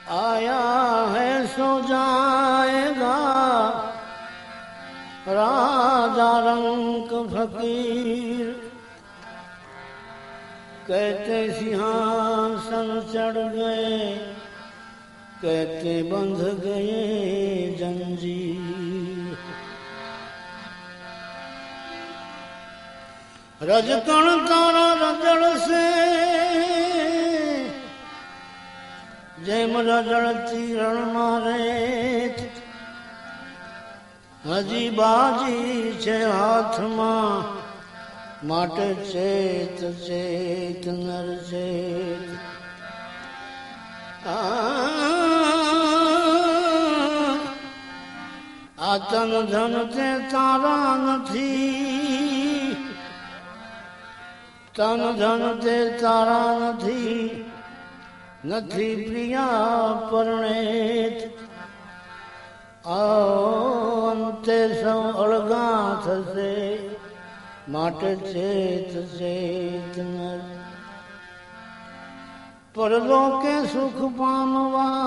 आया है सो जाएगा राजा रंक फकीर। कहते सिंहासन चढ़ गए, कहते बंध गए जंजीर। रजकण तारा रजड़ से જેમ રજળતી રણ મારે, હજી બાજી છે હાથમાં, માટે ચેત ચેત નર ચેત। આ તન ધન તે તારા નથી, તન ધન તે તારા નથી, નથી પ્રિયા પરણેત। અંતે સૌ અળગા થશે, માટે ચેત ચેત નર। પરલોકે સુખ પામવા,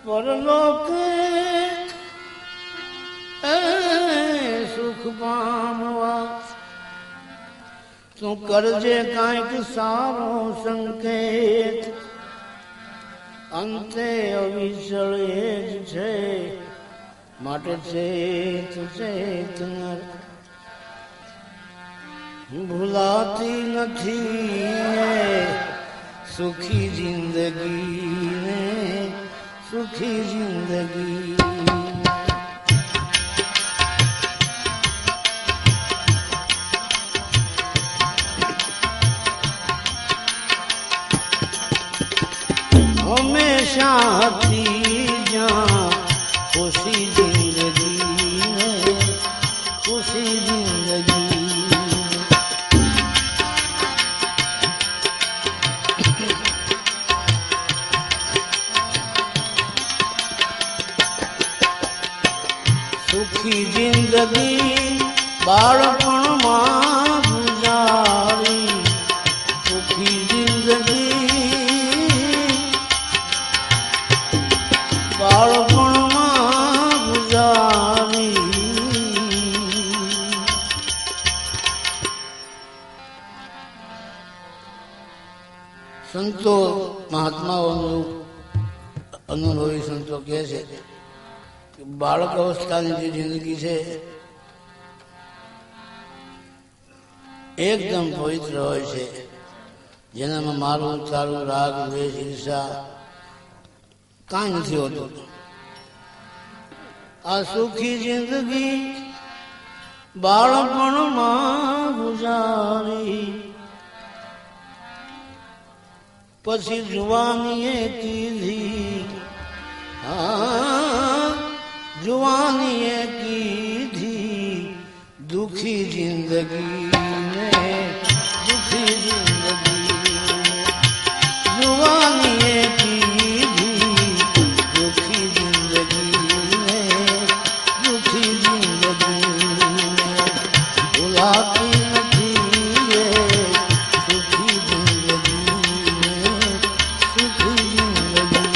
પરલોકે સુખ પામવા તું કરજે કાંઈક સારો સંકેત। અંતે અવિચળ એ જ છે, માટે ચેત ચેત નર। ભૂલાતી નથી સુખી જિંદગી ને, સુખી જિંદગી। હંમેશા હતી જ્યાં ખુશી જિંદગી ને, ખુશી જિંદગી। સુખી જિંદગી બાળપણમાં ગુજારી, સુખી જિંદગી બાળપણમાં ગુજારી। સંતો મહાત્માઓનું અનુભવી સંતો કહે છે કે બાળક અવસ્થાની જે જિંદગી છે એકદમ પવિત્ર હોય છે, જેનામાં મારું તારું રાગ દ્વેષ ઈર્ષા કાંઈ નથી હોતું। આ સુખી જિંદગી બાળપણમાં ગુજારી, પછી જુવાનીએ કીધી, જુવાનીએ કીધી દુખી જિંદગી ને, દુખી જિંદગી। જુવાનીએ કીધી દુખી જિંદગી ને, દુખી જિંદગી। ભૂલાતી નથી સુખી જિંદગી ને, સુખી જિંદગી।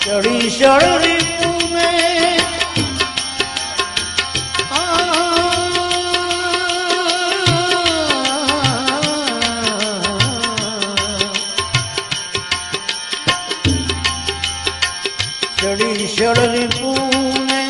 ચડી શરરી તુમે ચડી શરરી તુમે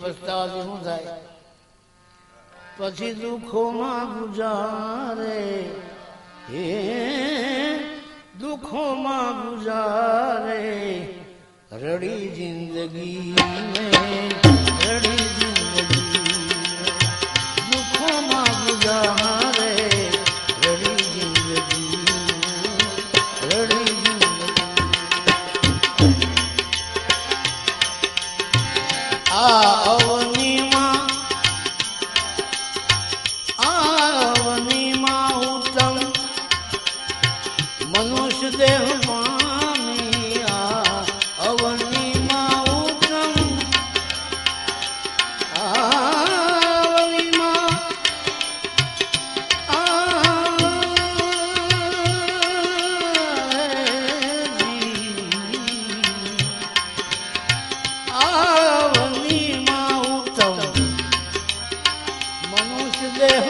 પસ્તાવાથી શું થાય? પછી દુઃખોમાં ગુજારે, હે દુઃખોમાં ગુજારે, રડી જિંદગી રડી જિંદગી, દુઃખોમાં ગુજારે, રડી જિંદગી રડી જિંદગી. આ અવનીમાં ઉત્તમ મનુષ્ય દેહ પામી, આ અવનીમાં ઉત્તમ, આવનીમાં ઉત્તમ મનુષ્ય દેહ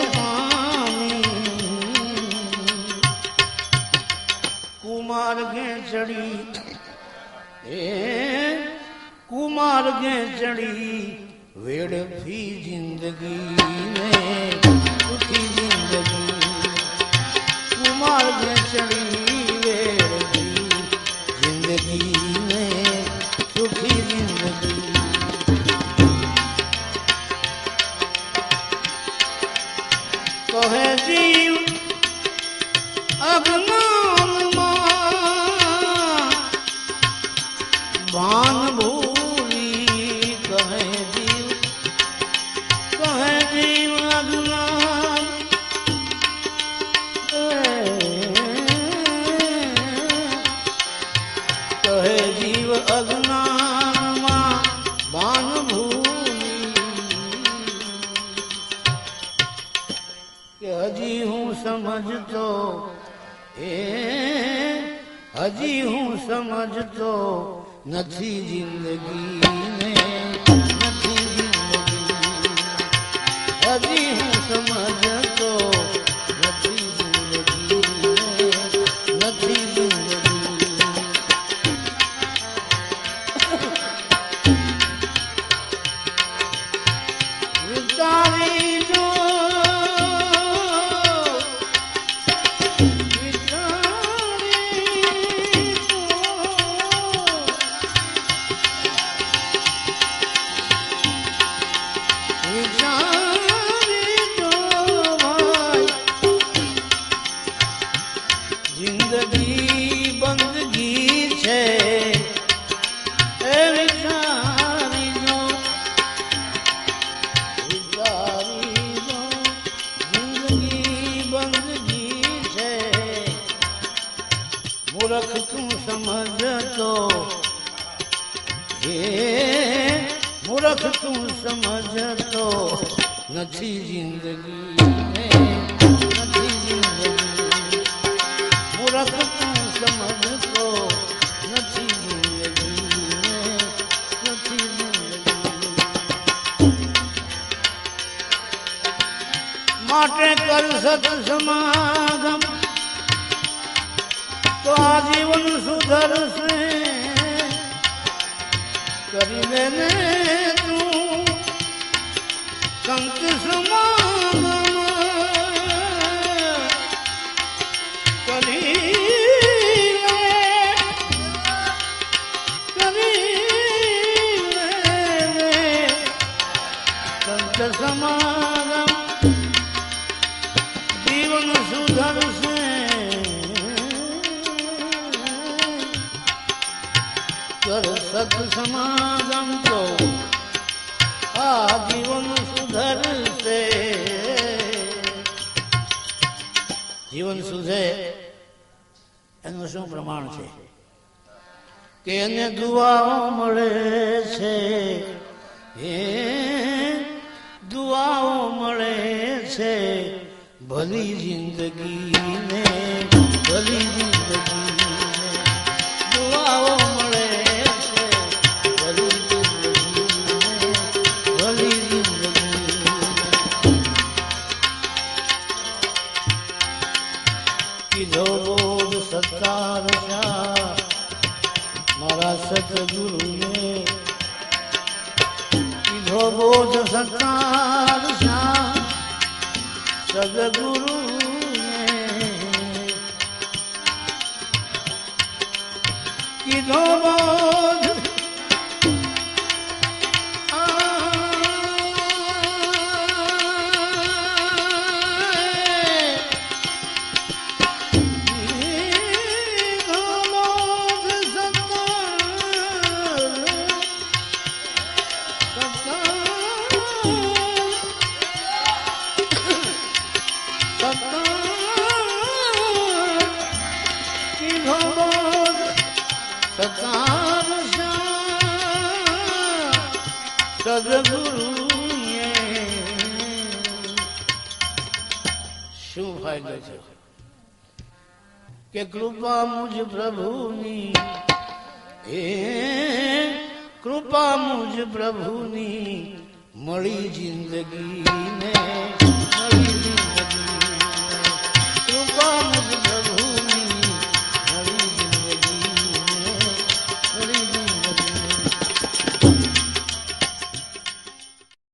કુમાર્ગે ચડી, એ કુમાર્ગે ચડી, વેડફી જિંદગી ને સુખી જિંદગી, કુમાર્ગે ચડી, વેડફી જિંદગી ને સુખી જિંદગી. કહે જીવ અજ્ઞાનમાં ભાન ભૂલી, કહે જીવ અજ્ઞાન, કહે જીવ અજ્ઞાનમાં ભાન ભૂલી, કે હજી હું સમજતો, હજી હું સમજતો નથી જિંદગીને, નથી જિંદગી, હજી હું સમજતો નથી જિંદગીને, નથી જિંદગી. વિચારી જો જિંદગી બંદગી છે, એ વિચારી જો, વિચારી જો, જિંદગી બંદગી છે. મૂર્ખ તું સમજતો, હે મૂર્ખ તું સમજતો નથી જિંદગી ને, નથી જિંદગી, મૂર્ખ તું સમજતો નથી જિંદગી ને, નથી જિંદગી. માટે કર સત સમાગમ તો આ જીવન સુધરશે, કરી લે ને તું સંત સમાગમ, કરી સંત સમાગમ, જીવન સુધરશે, કર સત સમાગમ તો આ જીવન સુધરશે. જીવન સુધરે એનું શું પ્રમાણ છે? કે એને દુઆઓ મળે છે, એ દુઆઓ મળે છે, ભલી જિંદગીને, ભલી જિંદગીને દુઆઓ મળે છે, ભલી જિંદગીને, ભલી જિંદગીને. કીધો બોધ સત્તાર શાહ મારા સતગુરુને, કીધો કીધો બોધ સત્કાર શ્યામ સદગુરુ કીધો બોધ સદગુરુ શું ફાયદો છે કે કૃપા મુજ પ્રભુની એ કૃપા મુજ પ્રભુની મળી જિંદગીને મળી